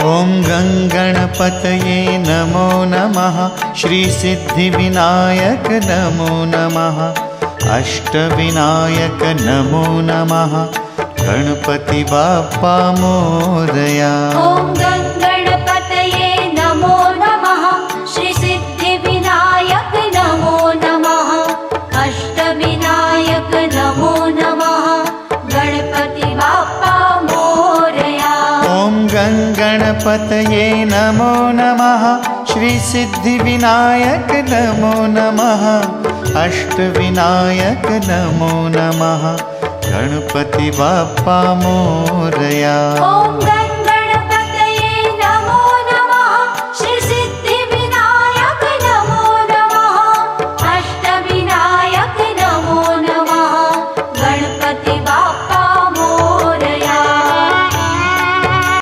ॐ गङ्गणपतये नमो नमः। श्रीसिद्धिविनायक नमो नमः। अष्टविनायक नमो नमः। गणपति बाप्पा मोरया। ॐ गणपतये नमो नमः। श्रीसिद्धिविनायक नमो नमः। अष्टविनायक नमो नमः। गणपति बाप्पा मोरया। ॐ गणपतये नमो नमः। श्रीसिद्धिविनायक नमो नमः। अष्टविनायक नमो नमः। गणपति बाप्पा मोरया। ॐ